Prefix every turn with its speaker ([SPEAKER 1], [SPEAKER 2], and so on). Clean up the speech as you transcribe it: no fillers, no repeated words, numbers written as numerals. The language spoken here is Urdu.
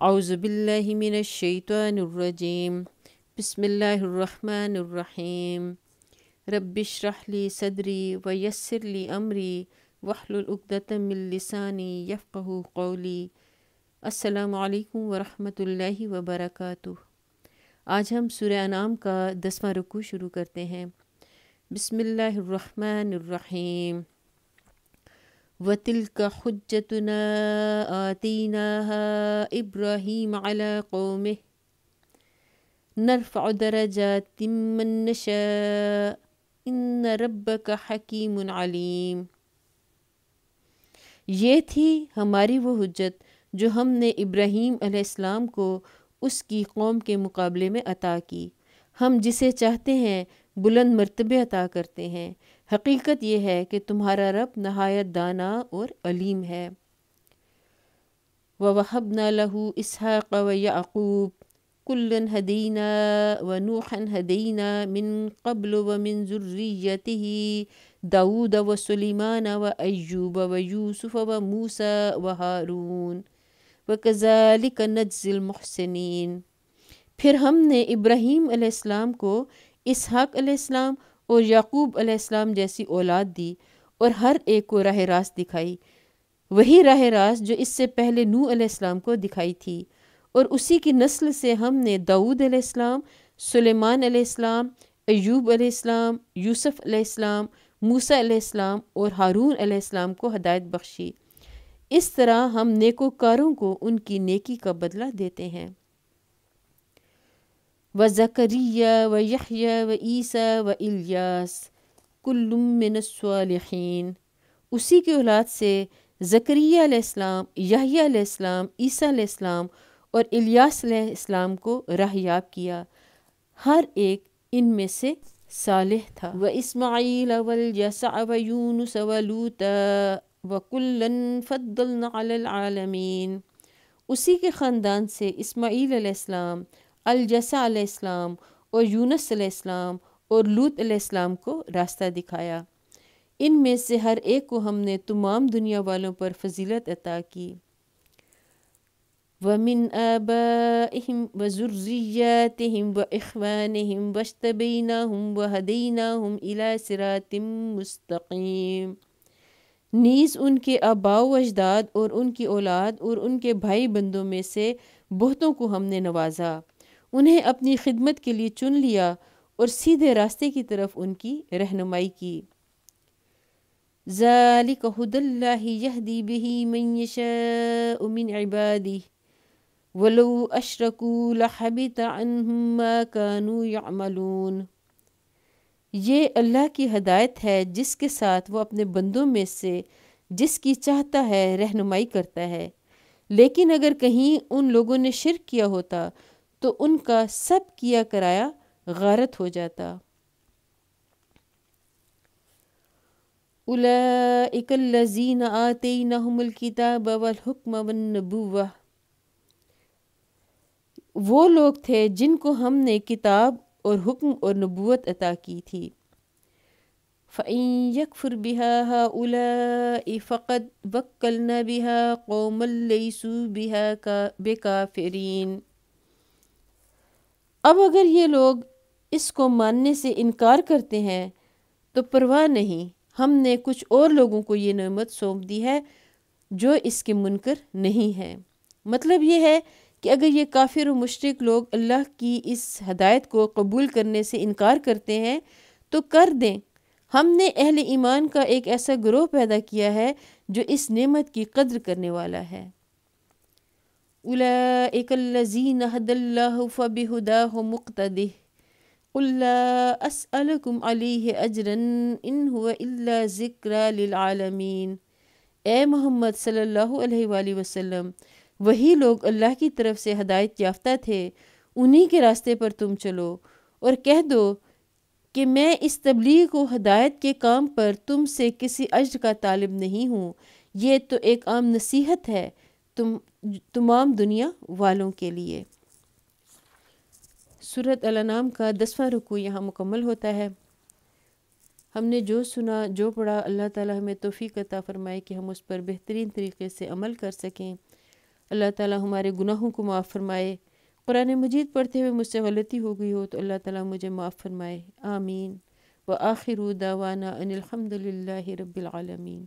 [SPEAKER 1] اعوذ باللہ من الشیطان الرجیم بسم اللہ الرحمن الرحیم رب اشرح لی صدری ویسر لی امری واحلل عقدۃ من لسانی یفقہوا قولی۔ السلام علیکم ورحمۃ اللہ وبرکاتہ۔ آج ہم سورہ انعام کا 10واں رکوع شروع کرتے ہیں۔ بسم اللہ الرحمن الرحیم۔ وَتِلْكَ حُجَّتُنَا آتَيْنَاهَا إِبْرَاهِيمَ عَلَى قَوْمِهِ نَرْفَعُ دَرَجَاتٍ مَّن نَّشَاءُ إِنَّ رَبَّكَ حَكِيمٌ عَلِيمٌ۔ یہ تھی ہماری وہ حجت جو ہم نے ابراہیم علیہ السلام کو اس کی قوم کے مقابلے میں عطا کی۔ ہم جسے چاہتے ہیں بلند مرتبے عطا کرتے ہیں۔ حقیقت یہ ہے کہ تمہارا رب نہایت دانا اور علیم ہے۔ وَوَهَبْنَا لَهُ إِسْحَاقَ وَيَعْقُوبَ كُلًّا هَدَيْنَا وَنُوحًا هَدَيْنَا مِن قَبْلُ وَمِن ذُرِّيَّتِهِ داود وسليمان وأيوب ويوسف وموسى وهارون وكذلك نجزي المحسنين۔ پھر ہم نے ابراہیم علیہ السلام کو اسحاق علیہ السلام اور یعقوب علیہ السلام جیسی اولاد دی اور ہر ایک کو راہ راست دکھائی، وہی راہ راست جو اس سے پہلے نوح علیہ السلام کو دکھائی تھی، اور اسی کی نسل سے ہم نے داود علیہ السلام، سلیمان علیہ السلام، ایوب علیہ السلام، یوسف علیہ السلام، موسیٰ علیہ السلام اور ہارون علیہ السلام کو ہدایت بخشی۔ اس طرح ہم نیکوکاروں کو ان کی نیکی کا بدلہ دیتے ہیں۔ وَزَكَرِيَّا وَيَحْيَا وَعِيسَىٰ وَإِلْيَاسَ كُلٌّ مِّنَ الصَّالِحِينَ۔ اسی کی اولاد سے زکریا علیہ السلام، یحییٰ علیہ السلام، عیسیٰ علیہ السلام اور الیاس علیہ السلام کو راہ یاب کیا، ہر ایک ان میں سے صالح تھا۔ وَإِسْمَاعِيلَ وَالْيَسَعَ وَيُونُسَ وَلُوطًا وَكُلًّا فَضَّلْنَا عَلَى الْعَالَمِينَ۔ اسی کے خاندان سے اسماعیل علیہ السلام، الیسع علیہ السلام اور یونس علیہ السلام اور لوط علیہ السلام کو راستہ دکھایا۔ ان میں سے ہر ایک کو ہم نے تمام دنیا والوں پر فضیلت عطا کی۔ وَمِنْ آبَائِهِمْ وَذُرِّيَّاتِهِمْ وَإِخْوَانِهِمْ وَاجْتَبَيْنَاهُمْ وَهَدَيْنَاهُمْ إِلَى صِرَاطٍ مُّسْتَقِيمٍ۔ نیز ان کے آباء و اجداد اور ان کی اولاد اور ان کے بھائی بندوں میں سے بہتوں کو ہم نے نوازا، انہیں اپنی خدمت کے لیے چن لیا اور سیدھے راستے کی طرف ان کی رہنمائی کی۔ ذَلِكَ هُدَى اللَّهِ يَهْدِي بِهِ مَن يَشَاءُ مِنْ عِبَادِهِ وَلَوْ أَشْرَكُوا لَحَبِطَ عَنْهُمْ مَا كَانُوا يَعْمَلُونَ۔ یہ اللہ کی ہدایت ہے جس کے ساتھ وہ اپنے بندوں میں سے جس کی چاہتا ہے رہنمائی کرتا ہے، لیکن اگر کہیں ان لوگوں نے شرک کیا ہوتا تو ان کا سب کیا کرایا غارت ہو جاتا۔ أولئک الذین آتیناہم الکتاب والحکم والنبوۃ۔ وہ لوگ تھے جن کو ہم نے کتاب اور حکم اور نبوت عطا کی تھی۔ فَإِن يَكْفُرْ بِهَا هَؤُلَاءِ فَقَدْ وَكَّلْنَا بِهَا قَوْمًا لَيْسُوا بِهَا بِكَافِرِينَ۔ اب اگر یہ لوگ اس کو ماننے سے انکار کرتے ہیں تو پرواہ نہیں، ہم نے کچھ اور لوگوں کو یہ نعمت سونپ دی ہے جو اس کے منکر نہیں ہیں۔ مطلب یہ ہے کہ اگر یہ کافر و مشرک لوگ اللہ کی اس ہدایت کو قبول کرنے سے انکار کرتے ہیں تو کر دیں، ہم نے اہل ایمان کا ایک ایسا گروہ پیدا کیا ہے جو اس نعمت کی قدر کرنے والا ہے۔ أولئک الذین ھدی اللہ فبہداہ مقتدہ قل لا اسألکم علیہ اجرا ان هو الا ذکری للعالمین۔ اے محمد صلی اللہ علیہ وآلہ وسلم، وہی لوگ اللہ کی طرف سے ہدایت یافتہ تھے، انہی کے راستے پر تم چلو، اور کہہ دو کہ میں اس تبلیغ و ہدایت کے کام پر تم سے کسی اجر کا طالب نہیں ہوں، یہ تو ایک عام نصیحت ہے تمام دنیا والوں کے لیے۔ سورۃ الانعام کا 10واں رکوع یہاں مکمل ہوتا ہے۔ ہم نے جو سنا، جو پڑھا، اللہ تعالی ہمیں توفیق عطا فرمائے کہ ہم اس پر بہترین طریقے سے عمل کر سکیں۔ اللہ تعالیٰ ہمارے گناہوں کو معاف فرمائے۔ قرآن مجید پڑھتے ہوئے مجھ سے غلطی ہو گئی ہو تو اللہ تعالیٰ مجھے معاف فرمائے، آمین۔ وآخر دعوانا ان الحمد للہ رب العالمین۔